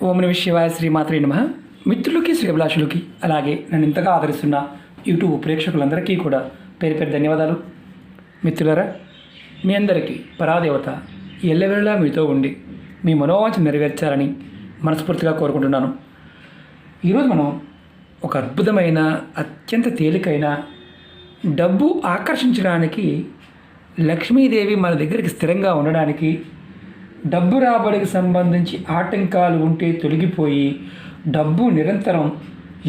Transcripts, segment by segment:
ఓం నమ శివాయ, శ్రీమాత్రే నమః. మిత్రులకి, శ్రేభిలాషులకి, అలాగే నన్ను ఇంతగా ఆదరిస్తున్న యూట్యూబ్ ప్రేక్షకులందరికీ కూడా పేరు పేరు ధన్యవాదాలు. మిత్రులారా, మీ అందరికీ పరాదేవత ఎల్లవేళలా మీతో ఉండి మీ మనోవాంఛ నెరవేర్చాలని మనస్ఫూర్తిగా కోరుకుంటున్నాను. ఈరోజు మనం ఒక అద్భుతమైన, అత్యంత తేలికైన, డబ్బు ఆకర్షించడానికి, లక్ష్మీదేవి మన దగ్గరికి స్థిరంగా ఉండడానికి, డబ్బు రాబడికి సంబంధించి ఆటంకాలు ఉంటే తొలగిపోయి డబ్బు నిరంతరం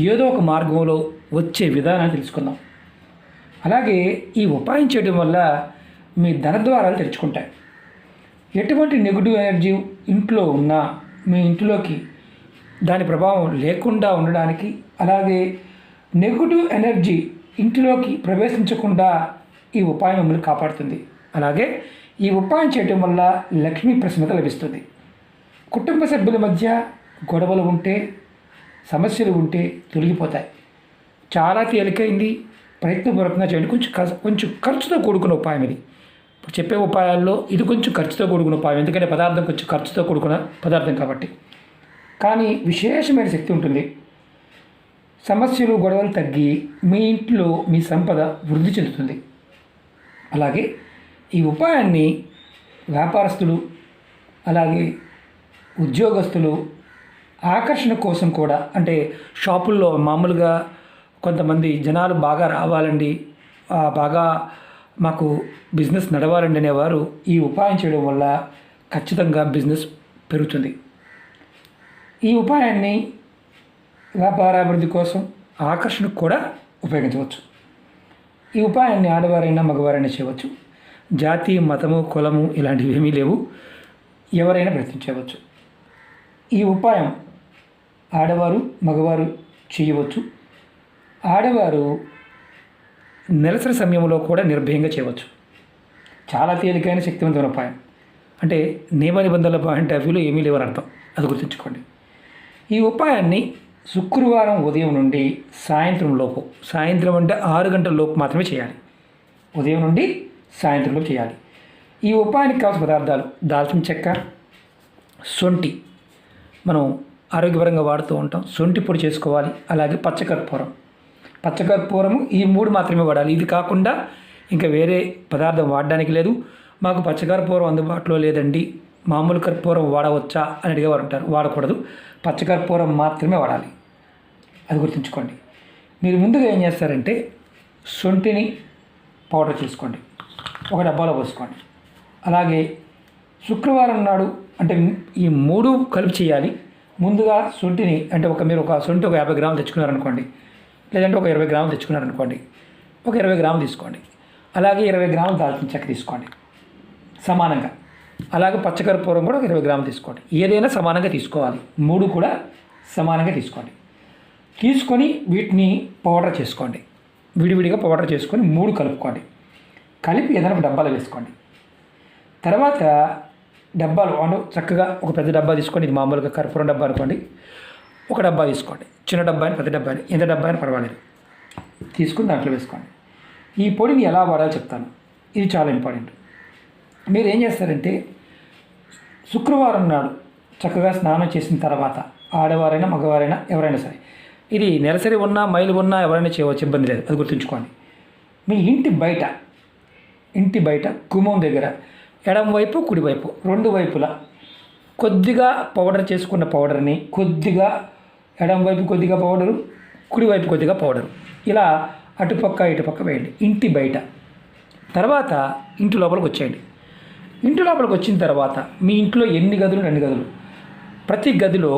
ఏదో ఒక మార్గంలో వచ్చే విధానాన్ని తెలుసుకుందాం. అలాగే ఈ ఉపాయం చేయడం వల్ల మీ ధనద్వారాలు తెరుచుకుంటాయి. ఎటువంటి నెగిటివ్ ఎనర్జీ ఇంట్లో ఉన్నా మీ ఇంట్లోకి దాని ప్రభావం లేకుండా ఉండడానికి, అలాగే నెగిటివ్ ఎనర్జీ ఇంట్లోకి ప్రవేశించకుండా ఈ ఉపాయం మిమ్మల్ని కాపాడుతుంది. అలాగే ఈ ఉపాయం చేయటం వల్ల లక్ష్మీ ప్రసన్నత లభిస్తుంది. కుటుంబ సభ్యుల మధ్య గొడవలు ఉంటే, సమస్యలు ఉంటే తొలగిపోతాయి. చాలా తేలికైంది, ప్రయత్నపూర్వకంగా చేయండి. కొంచెం ఖర్చుతో కూడుకున్న ఉపాయం ఇది. ఇప్పుడు చెప్పే ఉపాయాల్లో ఇది కొంచెం ఖర్చుతో కూడుకున్న ఉపాయం, ఎందుకంటే పదార్థం కొంచెం ఖర్చుతో కూడుకున్న పదార్థం కాబట్టి. కానీ విశేషమైన శక్తి ఉంటుంది. సమస్యలు, గొడవలు తగ్గి మీ ఇంట్లో మీ సంపద వృద్ధి చెందుతుంది. అలాగే ఈ ఉపాయాన్ని వ్యాపారస్తులు, అలాగే ఉద్యోగస్తులు ఆకర్షణ కోసం కూడా, అంటే షాపుల్లో మామూలుగా కొంతమంది జనాలు బాగా రావాలండి, బాగా మాకు బిజినెస్ నడవాలండి అనేవారు ఈ ఉపాయం చేయడం వల్ల ఖచ్చితంగా బిజినెస్ పెరుగుతుంది. ఈ ఉపాయాన్ని వ్యాపారాభివృద్ధి కోసం, ఆకర్షణకు కూడా ఉపయోగించవచ్చు. ఈ ఉపాయాన్ని ఆడవారైనా మగవారైనా చేయవచ్చు. జాతి, మతము, కులము ఇలాంటివి ఏమీ లేవు, ఎవరైనా ప్రయత్నించవచ్చు. ఈ ఉపాయం ఆడవారు, మగవారు చేయవచ్చు. ఆడవారు నెలసరి సమయంలో కూడా నిర్భయంగా చేయవచ్చు. చాలా తేలికైన, శక్తివంతమైన ఉపాయం. అంటే నియమ నిబంధనల పాయింట్ ఆఫ్ వ్యూలో ఏమీ లేవని అర్థం, అది గుర్తుంచుకోండి. ఈ ఉపాయాన్ని శుక్రవారం ఉదయం నుండి సాయంత్రం లోపు, సాయంత్రం అంటే 6 గంటల లోపు మాత్రమే చేయాలి. ఉదయం నుండి సాయంత్రం లోపు చేయాలి. ఈ ఉపాయానికి కావాల్సిన పదార్థాలు: దాల్చిన చెక్క, సొంటి, మనం ఆరోగ్యపరంగా వాడుతూ ఉంటాం, సొంటి పొడి చేసుకోవాలి. అలాగే పచ్చకర్పూరము, ఈ 3 మాత్రమే వాడాలి. ఇది కాకుండా ఇంకా వేరే పదార్థం వాడడానికి లేదు. మాకు పచ్చకర్పూరం అందుబాటులో లేదండి, మామూలు కర్పూరం వాడవచ్చా అని అడిగేవారు ఉంటారు. వాడకూడదు, పచ్చకర్పూరం మాత్రమే వాడాలి, అది గుర్తుంచుకోండి. మీరు ముందుగా ఏం చేస్తారంటే, సొంటిని పౌడర్ చేసుకోండి, ఒక డబ్బాలో పోసుకోండి. అలాగే శుక్రవారం నాడు, అంటే ఈ 3 కలిపి చేయాలి. ముందుగా సొంటిని, అంటే మీరు ఒక సొంటి ఒక 50 గ్రాములు తెచ్చుకున్నారనుకోండి, లేదంటే ఒక 20 గ్రాములు తెచ్చుకున్నారనుకోండి, ఒక 20 గ్రాములు తీసుకోండి. అలాగే 20 గ్రాములు దాల్చిన చెక్క తీసుకోండి సమానంగా. అలాగే పచ్చకర్పూరం కూడా ఒక 20 గ్రాములు తీసుకోండి. ఏదైనా సమానంగా తీసుకోవాలి, 3 కూడా సమానంగా తీసుకోండి. తీసుకొని వీటిని పౌడర్ చేసుకోండి, విడివిడిగా పౌడర్ చేసుకొని 3 కలుపుకోండి. కలిపి ఏదైనా ఒక డబ్బాలో వేసుకోండి. తర్వాత డబ్బాలు చక్కగా ఒక పెద్ద డబ్బా తీసుకోండి. ఇది మామూలుగా కర్పూరం డబ్బా అనుకోండి. ఒక డబ్బా తీసుకోండి, చిన్న డబ్బా అని, పెద్ద డబ్బా అని, ఎంత డబ్బా అయినా పర్వాలేదు, తీసుకుని దాంట్లో వేసుకోండి. ఈ పొడిని ఎలా వాడాలో చెప్తాను, ఇది చాలా ఇంపార్టెంట్. మీరు ఏం చేస్తారంటే, శుక్రవారం నాడు చక్కగా స్నానం చేసిన తర్వాత, ఆడవారైనా మగవారైనా ఎవరైనా సరే, ఇది నెలసరి ఉన్నా మైలు ఉన్నా ఎవరైనా చేయవచ్చు, ఇబ్బంది లేదు, అది గుర్తుంచుకోండి. మీ ఇంటి బయట గుమ్మం దగ్గర ఎడం వైపు, కుడివైపు, 2 వైపులా కొద్దిగా పౌడర్ చేసుకున్న పౌడర్ని, కొద్దిగా ఎడం వైపు కొద్దిగా పౌడరు, కుడివైపు కొద్దిగా పౌడరు, ఇలా అటుపక్క ఇటుపక్క వేయండి ఇంటి బయట. తర్వాత ఇంటి లోపలికి వచ్చేయండి. ఇంటి లోపలికి వచ్చిన తర్వాత మీ ఇంట్లో ఎన్ని గదులు, 2 గదులు, ప్రతి గదిలో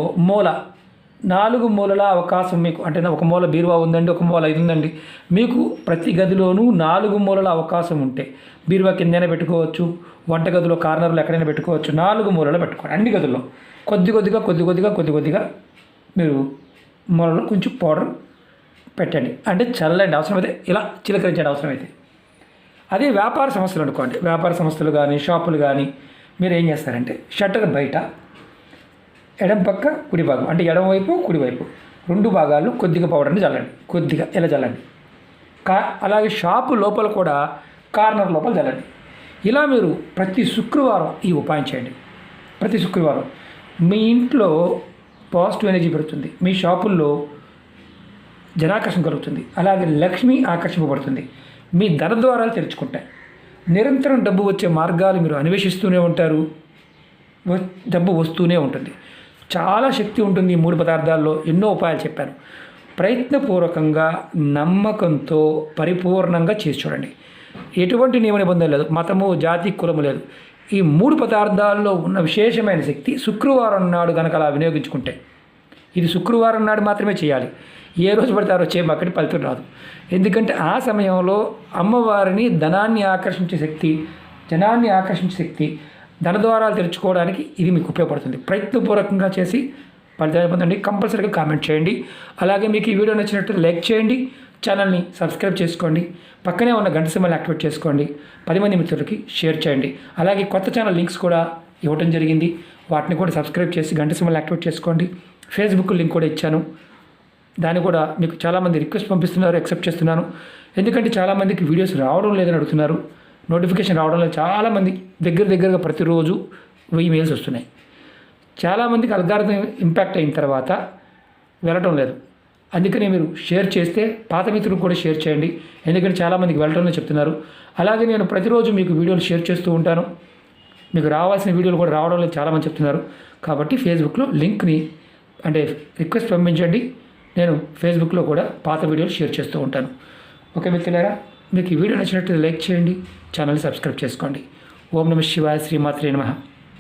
4 మూలల అవకాశం మీకు, అంటే ఒక మూల బీరువా ఉందండి, ఒక మూల ఇది ఉందండి, మీకు ప్రతి గదిలోనూ 4 మూలల అవకాశం ఉంటే బీరువా కిందైనా పెట్టుకోవచ్చు, వంటగదిలో కార్నర్లో ఎక్కడైనా పెట్టుకోవచ్చు. 4 మూలలో పెట్టుకోండి. అన్ని గదుల్లో కొద్దిగా మీరు మూలలో కొంచెం పౌడర్ పెట్టండి, అంటే చల్లండి, అవసరమైతే ఇలా చిలకరించండి అవసరమైతే. అదే వ్యాపార సంస్థలు అనుకోండి, వ్యాపార సంస్థలు కానీ షాపులు కానీ, మీరు ఏం చేస్తారంటే, షట్టర్ బయట ఎడం పక్క కుడి భాగం, అంటే ఎడం వైపు కుడివైపు 2 భాగాల్లో కొద్దిగా పౌడర్ని చల్లండి, కొద్దిగా ఇలా చల్లండి. అలాగే షాపు లోపల కూడా కార్నర్ లోపల చల్లండి. ఇలా మీరు ప్రతి శుక్రవారం ఈ ఉపాయం చేయండి. ప్రతి శుక్రవారం మీ ఇంట్లో పాజిటివ్ ఎనర్జీ పెరుగుతుంది. మీ షాపుల్లో జనాకర్షణ కలుగుతుంది. అలాగే లక్ష్మి ఆకర్షింపబడుతుంది. మీ ధన ద్వారాలు తెరుచుకుంటాయి. నిరంతరం డబ్బు వచ్చే మార్గాలు మీరు అన్వేషిస్తూనే ఉంటారు. డబ్బు వస్తూనే ఉంటుంది. చాలా శక్తి ఉంటుంది ఈ 3 పదార్థాల్లో. ఎన్నో ఉపాయాలు చెప్పాను. ప్రయత్నపూర్వకంగా నమ్మకంతో పరిపూర్ణంగా చేసి చూడండి. ఎటువంటి నియమ నిబంధనలు లేదు, మతము జాతి కులము లేదు. ఈ 3 పదార్థాల్లో ఉన్న విశేషమైన శక్తి శుక్రవారం నాడు కనుక అలా వినియోగించుకుంటే, ఇది శుక్రవారం నాడు మాత్రమే చేయాలి. ఏ రోజు పడితే ఆ రోజు చేయమాకండి, ఫలితం రాదు. ఎందుకంటే ఆ సమయంలో అమ్మవారిని ధనాన్ని ఆకర్షించే శక్తి, జనాన్ని ఆకర్షించే శక్తి, ధన ద్వారాలు తెరుచుకోవడానికి ఇది మీకు ఉపయోగపడుతుంది. ప్రయత్నపూర్వకంగా చేసి ఫలితాన్ని పొందండి. కంపల్సరీగా కామెంట్ చేయండి. అలాగే మీకు ఈ వీడియో నచ్చినట్టు లైక్ చేయండి. ఛానల్ని సబ్స్క్రైబ్ చేసుకోండి. పక్కనే ఉన్న గంట సింబల్ని యాక్టివేట్ చేసుకోండి. 10 మంది మిత్రులకి షేర్ చేయండి. అలాగే కొత్త ఛానల్ లింక్స్ కూడా ఇవ్వడం జరిగింది. వాటిని కూడా సబ్స్క్రైబ్ చేసి గంట సింబల్ని యాక్టివేట్ చేసుకోండి. ఫేస్బుక్ లింక్ కూడా ఇచ్చాను. దాన్ని కూడా మీకు చాలామంది రిక్వెస్ట్ పంపిస్తున్నారు, యాక్సెప్ట్ చేస్తున్నాను. ఎందుకంటే చాలామందికి వీడియోస్ రావడం లేదని అడుగుతున్నారు. నోటిఫికేషన్ రావడం లేదు. చాలామంది దగ్గరగా ప్రతిరోజు 1000 మెయిల్స్ వస్తున్నాయి. చాలామందికి అల్గారిథం ఇంపాక్ట్ అయిన తర్వాత వెళ్ళటం లేదు. అందుకని మీరు షేర్ చేస్తే పాత మిత్రులకు కూడా షేర్ చేయండి. ఎందుకంటే చాలామందికి వెళ్ళటంలో చెప్తున్నారు. అలాగే నేను ప్రతిరోజు మీకు వీడియోలు షేర్ చేస్తూ ఉంటాను. మీకు రావాల్సిన వీడియోలు కూడా రావడం లేదు చాలామంది చెప్తున్నారు. కాబట్టి ఫేస్బుక్లో లింక్ని అంటే రిక్వెస్ట్ పంపించండి. నేను ఫేస్బుక్లో కూడా పాత వీడియోలు షేర్ చేస్తూ ఉంటాను. ఓకే మిత్రులారా, మీకు ఈ వీడియో నచ్చినట్టు లైక్ చేయండి. ఛానల్ని సబ్స్క్రైబ్ చేసుకోండి. ఓం నమః శివాయ. శ్రీమాత్రే నమః.